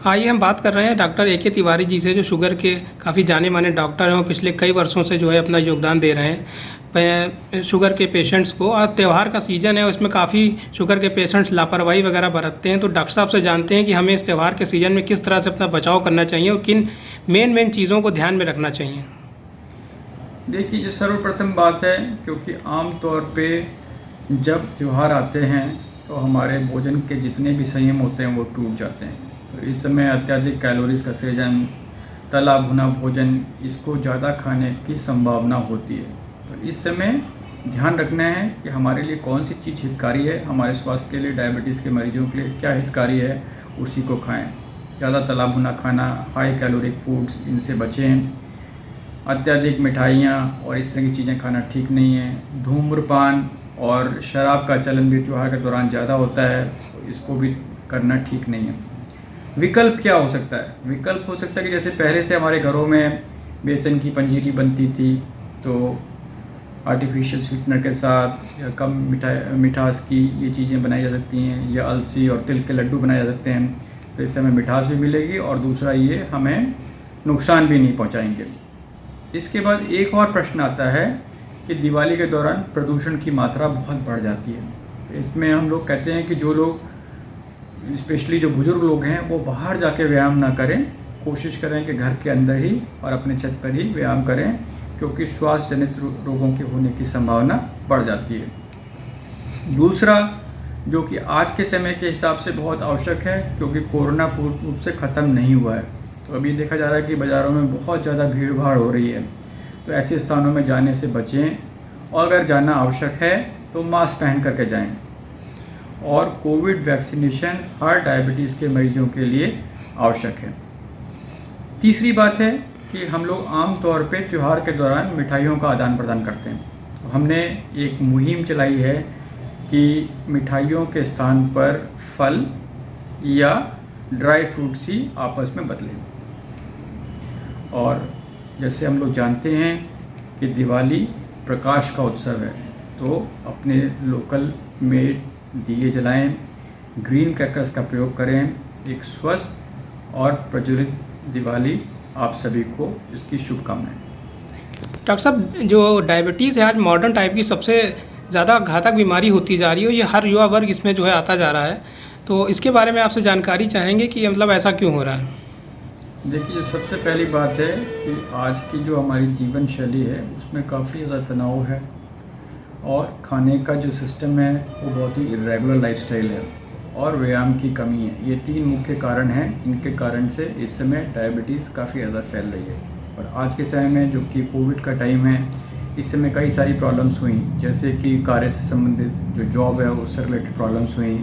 आइए हम बात कर रहे हैं डॉक्टर ए के तिवारी जी से, जो शुगर के काफ़ी जाने माने डॉक्टर हैं और पिछले कई वर्षों से जो है अपना योगदान दे रहे हैं शुगर के पेशेंट्स को। और त्यौहार का सीज़न है, उसमें काफ़ी शुगर के पेशेंट्स लापरवाही वगैरह बरतते हैं। तो डॉक्टर साहब से जानते हैं कि हमें इस त्यौहार के सीज़न में किस तरह से अपना बचाव करना चाहिए और किन मेन चीज़ों को ध्यान में रखना चाहिए। देखिए, जो सर्वप्रथम बात है, क्योंकि आम तौर पे जब त्यौहार आते हैं तो हमारे भोजन के जितने भी संयम होते हैं वो टूट जाते हैं। तो इस समय अत्यधिक कैलोरीज का सेवन, तला भुना भोजन, इसको ज़्यादा खाने की संभावना होती है। तो इस समय ध्यान रखना है कि हमारे लिए कौन सी चीज़ हितकारी है, हमारे स्वास्थ्य के लिए, डायबिटीज़ के मरीजों के लिए क्या हितकारी है, उसी को खाएं। ज़्यादा तला भुना खाना, हाई कैलोरिक फूड्स, इनसे बचें। अत्यधिक मिठाइयाँ और इस तरह की चीज़ें खाना ठीक नहीं है। धूम्रपान और शराब का चलन भी त्यौहार के दौरान ज़्यादा होता है, तो इसको भी करना ठीक नहीं है। विकल्प क्या हो सकता है? विकल्प हो सकता है कि जैसे पहले से हमारे घरों में बेसन की पंजीरी बनती थी, तो आर्टिफिशियल स्वीटनर के साथ या कम मिठास की ये चीज़ें बनाई जा सकती हैं, या अलसी और तिल के लड्डू बनाए जा सकते हैं। तो इससे हमें मिठास भी मिलेगी और दूसरा ये हमें नुकसान भी नहीं पहुँचाएंगे। इसके बाद एक और प्रश्न आता है कि दिवाली के दौरान प्रदूषण की मात्रा बहुत बढ़ जाती है। इसमें हम लोग कहते हैं कि जो लोग, स्पेशली जो बुज़ुर्ग लोग हैं, वो बाहर जाके व्यायाम ना करें, कोशिश करें कि घर के अंदर ही और अपने छत पर ही व्यायाम करें, क्योंकि श्वास जनित रोगों के होने की संभावना बढ़ जाती है। दूसरा, जो कि आज के समय के हिसाब से बहुत आवश्यक है, क्योंकि कोरोना पूर्ण रूप से ख़त्म नहीं हुआ है। तो अभी देखा जा रहा है कि बाज़ारों में बहुत ज़्यादा भीड़ भाड़ हो रही है। तो ऐसे स्थानों में जाने से बचें, और अगर जाना आवश्यक है तो मास्क पहन करके जाएं। और कोविड वैक्सीनेशन हर डायबिटीज़ के मरीजों के लिए आवश्यक है। तीसरी बात है कि हम लोग आम तौर पे त्यौहार के दौरान मिठाइयों का आदान प्रदान करते हैं। तो हमने एक मुहिम चलाई है कि मिठाइयों के स्थान पर फल या ड्राई फ्रूट्स ही आपस में बदलें। और जैसे हम लोग जानते हैं कि दिवाली प्रकाश का उत्सव है, तो अपने लोकल में दिए जलाएं, ग्रीन क्रैकर्स का प्रयोग करें। एक स्वस्थ और प्रज्वलित दिवाली आप सभी को, इसकी शुभकामनाएं। डॉक्टर साहब, जो डायबिटीज़ है आज मॉडर्न टाइप की सबसे ज़्यादा घातक बीमारी होती जा रही है, ये हर युवा वर्ग इसमें जो है आता जा रहा है। तो इसके बारे में आपसे जानकारी चाहेंगे कि मतलब ऐसा क्यों हो रहा है। देखिए, जो सबसे पहली बात है कि आज की जो हमारी जीवन शैली है उसमें काफ़ी ज़्यादा तनाव है, और खाने का जो सिस्टम है वो बहुत ही इरेगुलर लाइफस्टाइल है, और व्यायाम की कमी है। ये तीन मुख्य कारण हैं जिनके कारण से इस समय डायबिटीज़ काफ़ी ज़्यादा फैल रही है। और आज के समय में जो कि कोविड का टाइम है, इस समय कई सारी प्रॉब्लम्स हुई, जैसे कि कार्य से संबंधित जो जॉब है उससे रिलेटेड प्रॉब्लम्स हुई।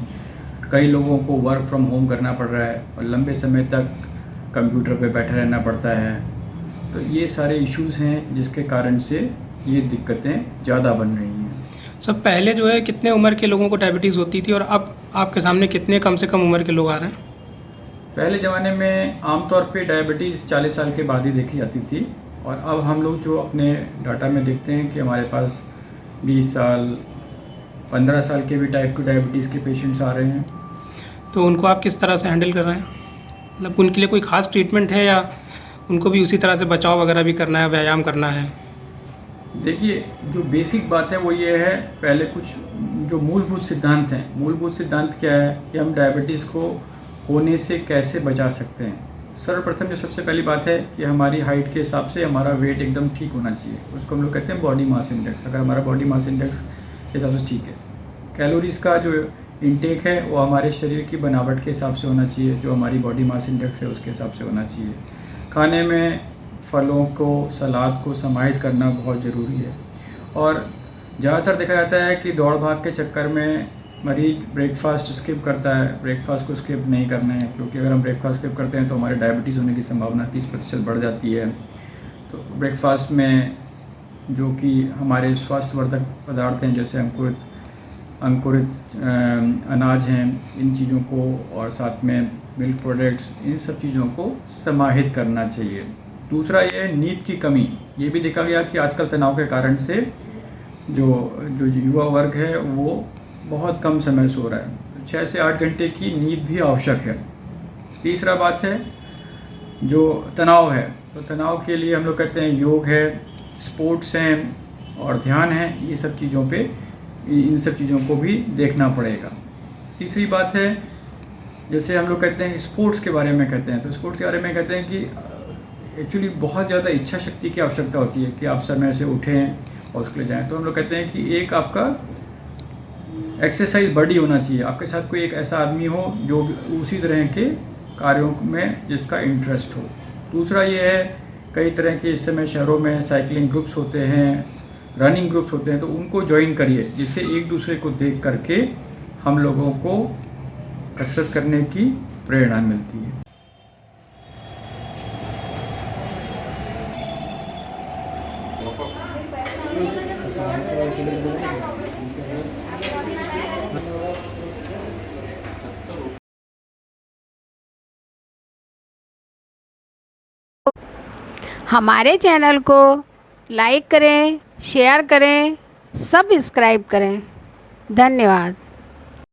कई लोगों को वर्क फ्रॉम होम करना पड़ रहा है और लंबे समय तक कंप्यूटर पे बैठे रहना पड़ता है। तो ये सारे इश्यूज़ हैं जिसके कारण से ये दिक्कतें ज़्यादा बन रही हैं। सब पहले जो है कितने उम्र के लोगों को डायबिटीज़ होती थी, और अब आपके सामने कितने कम से कम उम्र के लोग आ रहे हैं। पहले ज़माने में आमतौर पे डायबिटीज़ 40 साल के बाद ही देखी जाती थी, और अब हम लोग जो अपने डाटा में देखते हैं कि हमारे पास 20 साल, 15 साल के भी टाइप 2 डायबिटीज़ के पेशेंट्स आ रहे हैं। तो उनको आप किस तरह से हैंडल कर रहे हैं? मतलब उनके लिए कोई ख़ास ट्रीटमेंट है, या उनको भी उसी तरह से बचाव वगैरह भी करना है, व्यायाम करना है? देखिए, जो बेसिक बात है वो ये है, पहले कुछ जो मूलभूत सिद्धांत हैं। मूलभूत सिद्धांत क्या है कि हम डायबिटीज़ को होने से कैसे बचा सकते हैं। सर्वप्रथम जो सबसे पहली बात है कि हमारी हाइट के हिसाब से हमारा वेट एकदम ठीक होना चाहिए। उसको हम लोग कहते हैं बॉडी मास इंडेक्स। अगर हमारा बॉडी मास इंडेक्स के हिसाब से ठीक है, कैलोरीज़ का जो इनटेक है वो हमारे शरीर की बनावट के हिसाब से होना चाहिए, जो हमारी बॉडी मास इंडेक्स है उसके हिसाब से होना चाहिए। खाने में फलों को, सलाद को समाहित करना बहुत ज़रूरी है। और ज़्यादातर देखा जाता है कि दौड़ भाग के चक्कर में मरीज ब्रेकफास्ट स्किप करता है। ब्रेकफास्ट को स्किप नहीं करना है, क्योंकि अगर हम ब्रेकफास्ट स्किप करते हैं तो हमारे डायबिटीज़ होने की संभावना 30% बढ़ जाती है। तो ब्रेकफास्ट में जो कि हमारे स्वास्थ्यवर्धक पदार्थ हैं, जैसे अंकुरित अनाज हैं, इन चीज़ों को, और साथ में मिल्क प्रोडक्ट्स, इन सब चीज़ों को समाहित करना चाहिए। दूसरा ये है नींद की कमी। ये भी देखा गया कि आजकल तनाव के कारण से जो युवा वर्ग है वो बहुत कम समय सो रहा है। तो 6 से 8 घंटे की नींद भी आवश्यक है। तीसरा बात है जो तनाव है, तो तनाव के लिए हम लोग कहते हैं योग है, स्पोर्ट्स हैं और ध्यान है। ये सब चीज़ों पे इन सब चीज़ों को भी देखना पड़ेगा। तीसरी बात है, जैसे हम लोग कहते हैं स्पोर्ट्स के बारे में कहते हैं, तो स्पोर्ट्स के बारे में कहते हैं कि एक्चुअली बहुत ज़्यादा इच्छा शक्ति की आवश्यकता होती है कि आप समय से उठें और उसके लिए जाएँ। तो हम लोग कहते हैं कि एक आपका एक्सरसाइज बॉडी होना चाहिए, आपके साथ कोई एक ऐसा आदमी हो जो उसी तरह के कार्यों में जिसका इंटरेस्ट हो। दूसरा ये है, कई तरह के इस समय शहरों में साइकिलिंग ग्रुप्स होते हैं, रनिंग ग्रुप्स होते हैं, तो उनको ज्वाइन करिए, जिससे एक दूसरे को देख करके हम लोगों को कसरत करने की प्रेरणा मिलती है। हमारे चैनल को लाइक करें, शेयर करें, सब्सक्राइब करें। धन्यवाद।